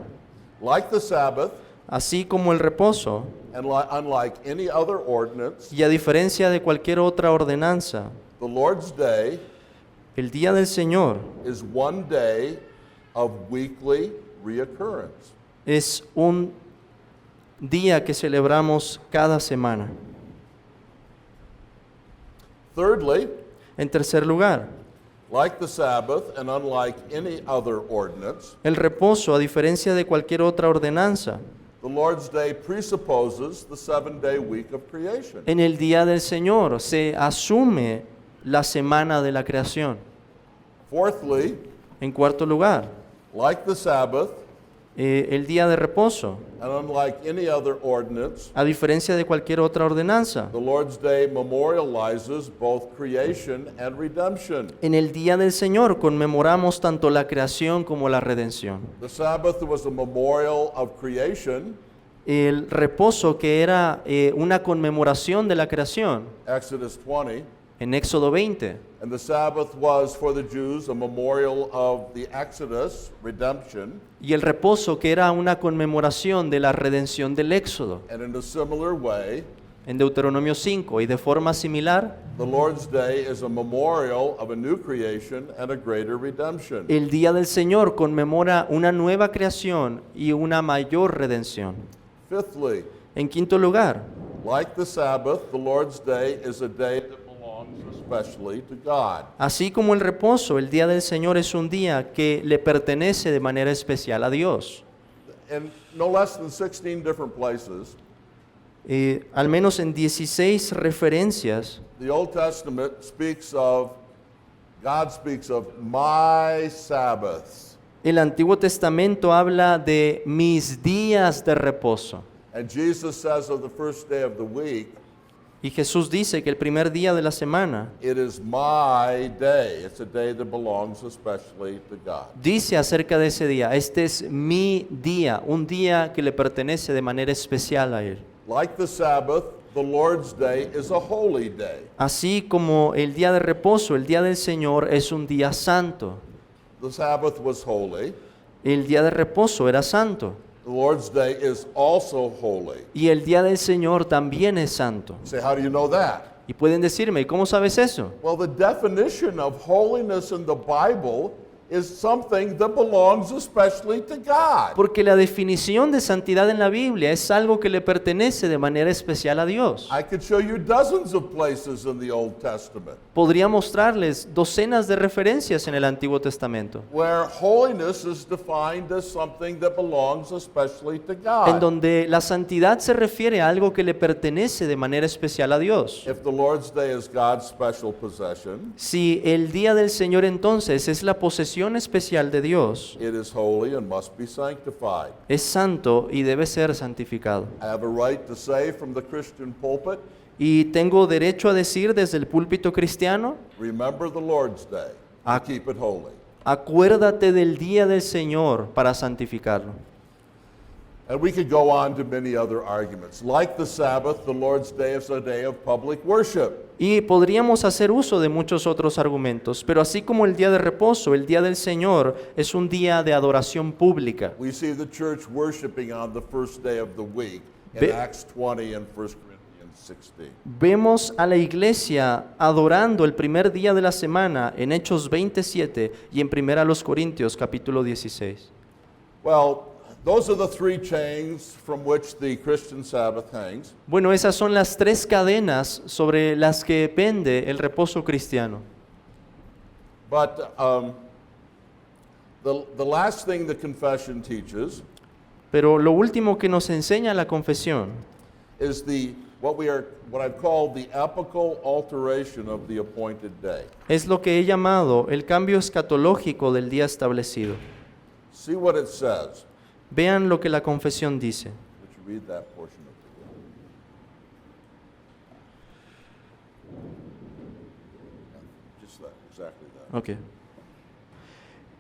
like the Sabbath, así como el reposo, and unlike any other ordinance, y a diferencia de cualquier otra ordenanza, the Lord's Day el día del Señor is one day of weekly reoccurrence. Es un día que celebramos cada semana. Thirdly, En tercer lugar, like the Sabbath and unlike any other ordinance, el reposo, a diferencia de cualquier otra ordenanza, the Lord's Day presupposes the 7-day week of creation. en el día del Señor se asume la semana de la creación. Fourthly, En cuarto lugar, like the Sabbath el día de reposo, and unlike any other ordinance, a diferencia de cualquier otra ordenanza, the Lord's Day memorializes both creation and redemption. en el día del Señor conmemoramos tanto la creación como la redención. The Sabbath was a memorial of creation, El reposo, que era una conmemoración de la creación, Exodus 20, en Éxodo 20, and the Sabbath was for the Jews a memorial of the Exodus, redemption, y el reposo, que era una conmemoración de la redención del Éxodo, and in a similar way, en Deuteronomio 5, y de forma similar, the Lord's Day is a memorial of a new creation and a greater redemption. el día del Señor conmemora una nueva creación y una mayor redención. Fifthly, En quinto lugar, like the Sabbath, the Lord's Day is a day that belongs especially to God. así como el reposo, el día del Señor es un día que le pertenece de manera especial a Dios. In no less than 16 different places, Al menos en 16 referencias, the Old Testament God speaks of my Sabbaths. el Antiguo Testamento habla de mis días de reposo. And Jesus says of the first day of the week, Y Jesús dice que el primer día de la semana it is my day. It's a day that belongs especially to God. dice acerca de ese día: este es mi día, un día que le pertenece de manera especial a Él. Like the Sabbath, the Lord's Day is a holy day. Así como el día de reposo, el día del Señor es un día santo. The Sabbath was holy. El día de reposo era santo. The Lord's Day is also holy. Y el día del Señor también es santo. You say, how do you know that? Y pueden decirme: ¿y cómo sabes eso? Well, the definition of holiness in the Bible is something that belongs especially to God. Porque la definición de santidad en la Biblia es algo que le pertenece de manera especial a Dios. I could show you dozens of places in the Old Testament Podría mostrarles docenas de referencias en el Antiguo Testamento, where holiness is defined as something that belongs especially to en God. donde la santidad se refiere a algo que le pertenece de manera especial a Dios. If the Lord's Day is God's special possession, Si el día del Señor entonces es la posesión especial de Dios, it is holy and must be sanctified. es santo y debe ser santificado. I have a right to say from the Christian pulpit, Y tengo derecho a decir desde el púlpito cristiano: remember the Lord's Day Ah. and keep it holy. acuérdate del día del Señor para santificarlo. And we could go on to many other arguments. Like the Sabbath, the Lord's Day is a day of public worship. Y podríamos hacer uso de muchos otros argumentos, pero así como el día de reposo, el día del Señor es un día de adoración pública. We see the church worshiping on the first day of the week in Be- Acts 20 and 1 Corinthians 16. Vemos a la iglesia adorando el primer día de la semana en Hechos 27 y en 1 Corintios capítulo 16. Well, those are the three chains from which the Christian Sabbath hangs. Bueno, esas son las tres cadenas sobre las que pende el reposo cristiano. But the last thing the confession teaches Pero lo último que nos enseña la confesión is what I've called the epochal alteration of the appointed day. es lo que he llamado el cambio escatológico del día establecido. See what it says. Vean lo que la confesión dice. Would you read that portion of the word? Just that, exactly that. Ok.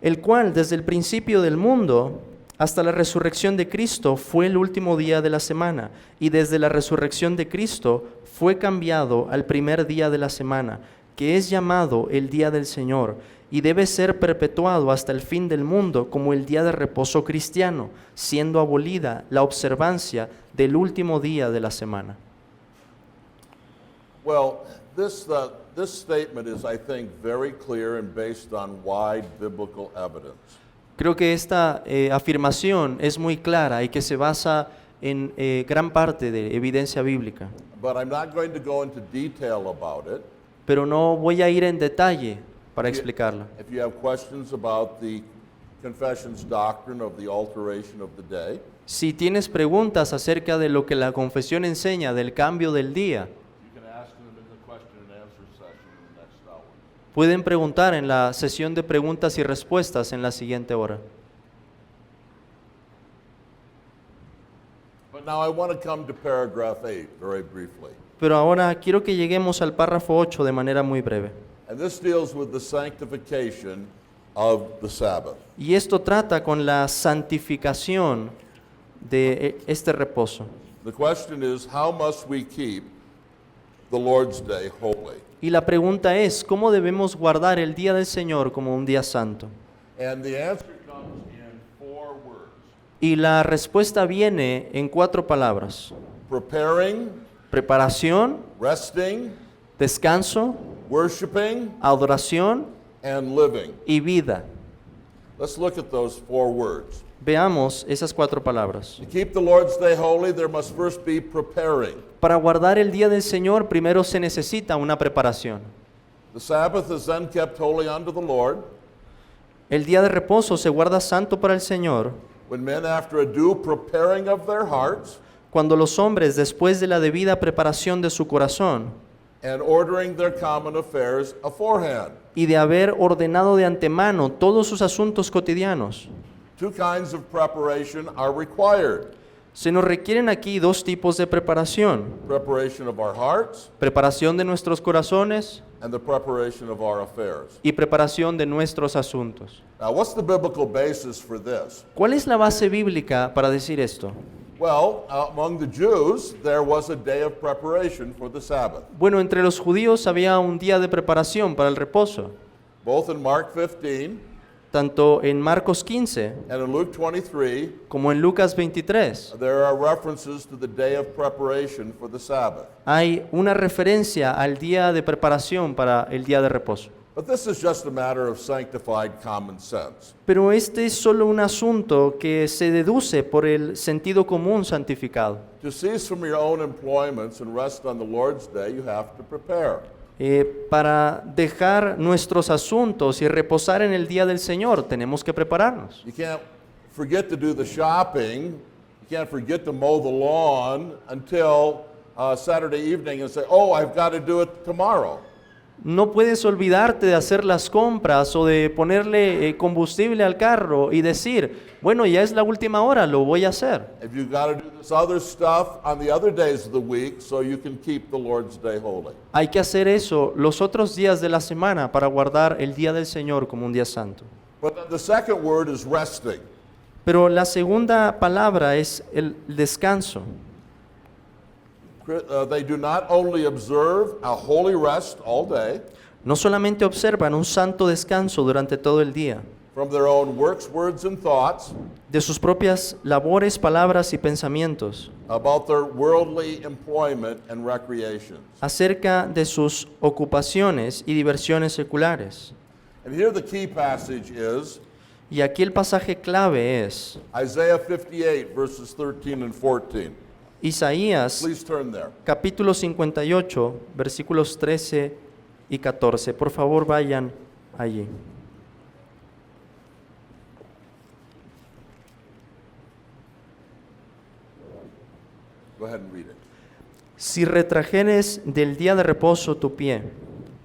El cual desde el principio del mundo hasta la resurrección de Cristo fue el último día de la semana, y desde la resurrección de Cristo fue cambiado al primer día de la semana, que es llamado el día del Señor, y debe ser perpetuado hasta el fin del mundo como el día de reposo cristiano, siendo abolida la observancia del último día de la semana. Well, this statement is, I think, very clear and based on wide biblical evidence. Creo que esta afirmación es muy clara y que se basa en gran parte de evidencia bíblica. but I'm not going to go into detail about it. Pero no voy a ir en detalle para explicarla. If you have questions about the confession's doctrine of the alteration of the day, Si tienes preguntas acerca de lo que la confesión enseña del cambio del día, you can ask them in the question and answer session in the next hour. pueden preguntar en la sesión de preguntas y respuestas en la siguiente hora. But now I want to come to paragraph 8 very briefly. Pero ahora quiero que lleguemos al párrafo 8 de manera muy breve. And this deals with the sanctification of the Sabbath. Y esto trata con la santificación de este reposo. The question is, how must we keep the Lord's Day holy? Y la pregunta es, ¿cómo debemos guardar el día del Señor como un día santo? And the answer comes in 4 words. Y la respuesta viene en 4 palabras. Preparing, Preparación, resting, descanso, worshiping, adoración and living. y vida. Let's look at those 4 words. Veamos esas 4 palabras. To keep the Lord's Day holy, there must first be preparing. Para guardar el día del Señor, primero se necesita una preparación. The Sabbath is then kept holy unto the Lord El día de reposo se guarda santo para el Señor when men, after a due preparing of their hearts cuando los hombres, después de la debida preparación de su corazón and ordering their common affairs aforehand. y de haber ordenado de antemano todos sus asuntos cotidianos, 2 kinds of preparation are required. se nos requieren aquí 2 tipos de preparación: Preparation of our hearts preparación de nuestros corazones and the preparation of our affairs. y preparación de nuestros asuntos. Now, what's the biblical basis for this? ¿Cuál es la base bíblica para decir esto? Well, among the Jews, there was a day of preparation for the Sabbath. Bueno, entre los judíos había un día de preparación para el reposo. Both in Mark 15 Tanto en Marcos 15 and in Luke 23, como en Lucas 23 there are references to the day of preparation for the Sabbath. hay una referencia al día de preparación para el día de reposo. But this is just a matter of sanctified common sense. Pero este es solo un asunto que se deduce por el sentido común santificado. To cease from your own employments and rest on the Lord's day, you have to prepare. Para dejar nuestros asuntos y reposar en el día del Señor, tenemos que prepararnos. You can't forget to do the shopping. You can't forget to mow the lawn until Saturday evening and say, oh, I've got to do it tomorrow. No puedes olvidarte de hacer las compras o de ponerle combustible al carro y decir, bueno, ya es la última hora, lo voy a hacer. If you've got to do this other stuff on the other days of the week so you can keep the Lord's day holy. Hay que hacer eso los otros días de la semana para guardar el día del Señor como un día santo. But the second word is resting. Pero la segunda palabra es el descanso. They do not only observe a holy rest all day No solamente observan un santo descanso durante todo el día, from their own works, words, and thoughts de sus propias labores, palabras y pensamientos, about their worldly employment and recreations. acerca de sus ocupaciones y diversiones seculares. And here the key passage is Y aquí el pasaje clave es Isaiah 58, verses 13 and 14. Isaías Please turn there. capítulo 58, versículos 13 y 14. Por favor, vayan allí. Go ahead and read it. Si retrajeres del día de reposo tu pie,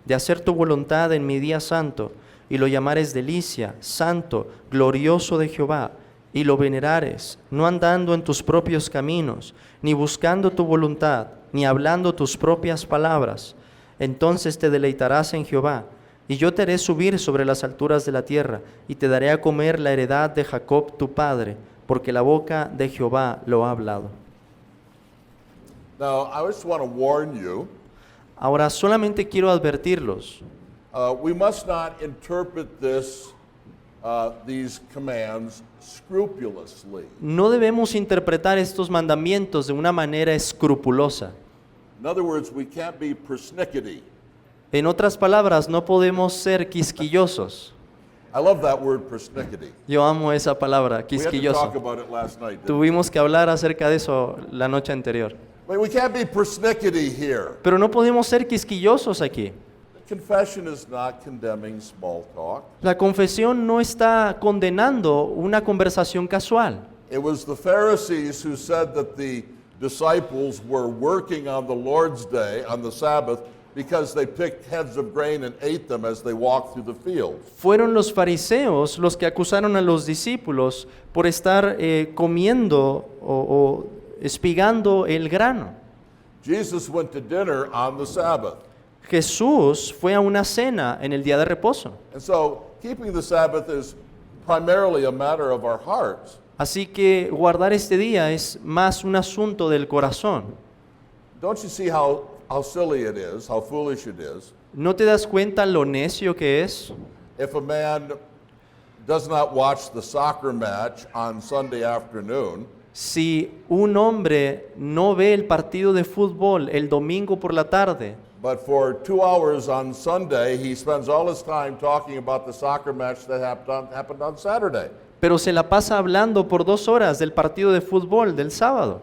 de hacer tu voluntad en mi día santo, y lo llamares delicia, santo, glorioso de Jehová, y lo venerares, no andando en tus propios caminos, ni buscando tu voluntad, ni hablando tus propias palabras, entonces te deleitarás en Jehová, y yo te haré subir sobre las alturas de la tierra, y te daré a comer la heredad de Jacob tu padre, porque la boca de Jehová lo ha hablado. Now, I just want to warn you, Ahora solamente quiero advertirlos, we must not interpret these commands scrupulously. no debemos interpretar estos mandamientos de una manera escrupulosa. In other words, we can't be persnickety. En otras palabras, no podemos ser quisquillosos. I love that word persnickety. Yo amo esa palabra, We had to talk quisquilloso. about it last night. didn't we? Tuvimos que hablar acerca de eso la noche anterior. But we can't be persnickety here. Pero no podemos ser quisquillosos aquí. Confession is not condemning small talk. La confesión no está condenando una conversación casual. It was the Pharisees who said that the disciples were working on the Lord's Day, on the Sabbath, because they picked heads of grain and ate them as they walked through the fields. Fueron los fariseos los que acusaron a los discípulos por estar comiendo o espigando el grano. Jesus went to dinner on the Sabbath. Jesús fue a una cena en el día de reposo. And so keeping the Sabbath is primarily a matter of our hearts. Así que guardar este día es más un asunto del corazón. Don't you see how silly it is, how foolish it is? ¿No te das cuenta lo necio que es? If a man does not watch the soccer match on Sunday afternoon, Si un hombre no ve el partido de fútbol el domingo por la tarde, but for 2 hours on Sunday, he spends all his time talking about the soccer match that happened on Saturday. pero se la pasa hablando por 2 horas del partido de fútbol del sábado.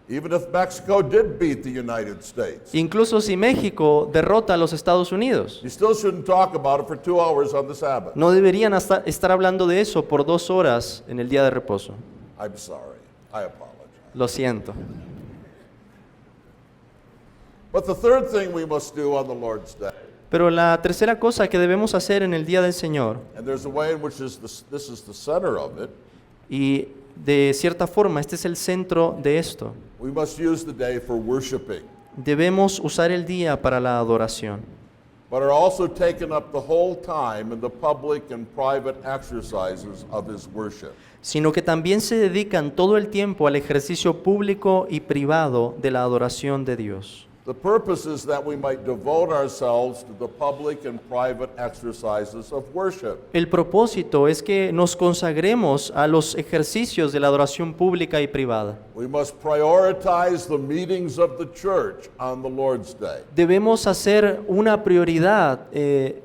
Even if Mexico did beat the United States, Incluso si México derrota a los Estados Unidos, you still shouldn't talk about it for 2 hours on the Sabbath. no deberían estar hablando de eso por 2 horas en el día de reposo. I'm sorry. I apologize. Lo siento. But the third thing we must do on the Lord's Day, Pero la tercera cosa que debemos hacer en el día del Señor, and there's a way in which this is the center of it, y de cierta forma este es el centro de esto, we must use the day for worshiping, debemos usar el día para la adoración, but are also taken up the whole time in the public and private exercises of His worship. sino que también se dedican todo el tiempo al ejercicio público y privado de la adoración de Dios. The purpose is that we might devote ourselves to the public and private exercises of worship. El propósito es que nos consagremos a los ejercicios de la adoración pública y privada. We must prioritize the meetings of the church on the Lord's Day. Debemos hacer una prioridad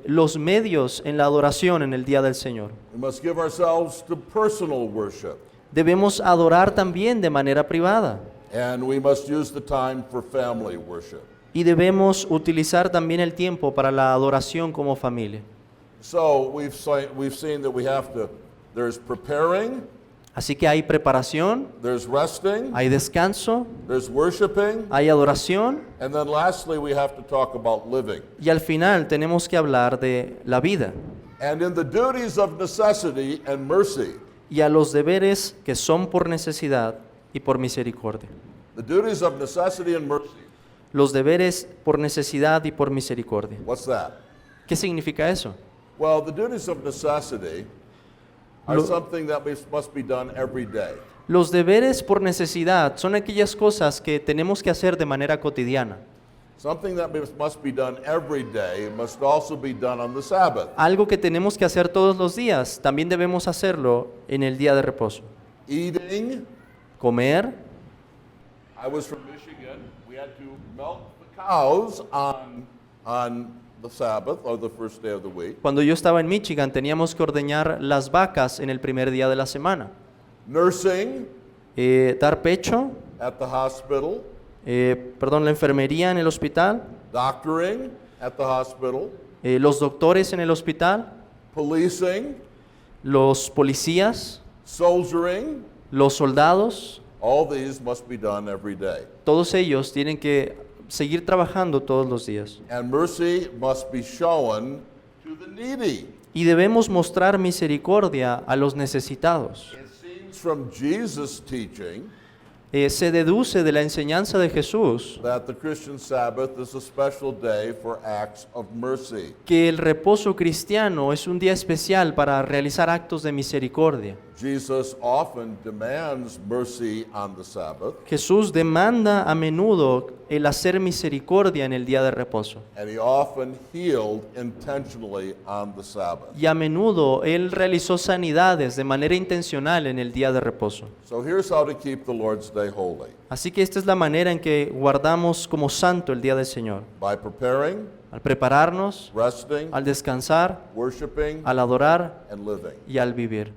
los medios en la adoración en el día del Señor. We must give ourselves to personal worship. Debemos adorar también de manera privada And we must use the time for family worship. y debemos utilizar también el tiempo para la adoración como familia. So we've seen that there's preparing, Así que hay preparación, there's resting, hay descanso, there's worshiping, hay adoración and then lastly we have to talk about living. y al final tenemos que hablar de la vida And in the duties of necessity and mercy, y a los deberes que son por necesidad y por misericordia. the duties of necessity and mercy, Los deberes por necesidad y por misericordia. what's that? ¿Qué significa eso? Well, the duties of necessity are Lo- something that must be done every day. Los deberes por necesidad son aquellas cosas que tenemos que hacer de manera cotidiana. Something that must be done every day must also be done on the Sabbath. Algo que tenemos que hacer todos los días, también debemos hacerlo en el día de reposo. Eating. Comer. I was from Michigan. We had to milk the cows on the Sabbath, or the first day of the week. Cuando yo estaba en Michigan teníamos que ordeñar las vacas en el primer día de la semana. Nursing Dar pecho, at the hospital. la enfermería en el hospital, Doctoring at the hospital. los doctores en el hospital, Policing. los policías, Soldiering. los soldados, All these must be done every day. todos ellos tienen que seguir trabajando todos los días. And mercy must be shown to the needy. Y debemos mostrar misericordia a los necesitados. It seems from Jesus' teaching Se deduce de la enseñanza de Jesús that the Christian Sabbath is a special day for acts of mercy. que el reposo cristiano es un día especial para realizar actos de misericordia. Jesus often demands mercy on the Sabbath, Jesús demanda a menudo el hacer misericordia en el día de reposo. and he often healed intentionally on the Sabbath. Y a menudo Él realizó sanidades de manera intencional en el día de reposo. So here's how to keep the Lord's day holy Así que esta es la manera en que guardamos como santo el día del Señor. by preparing, Al prepararnos, resting, al descansar, worshiping, al adorar and living. y al vivir.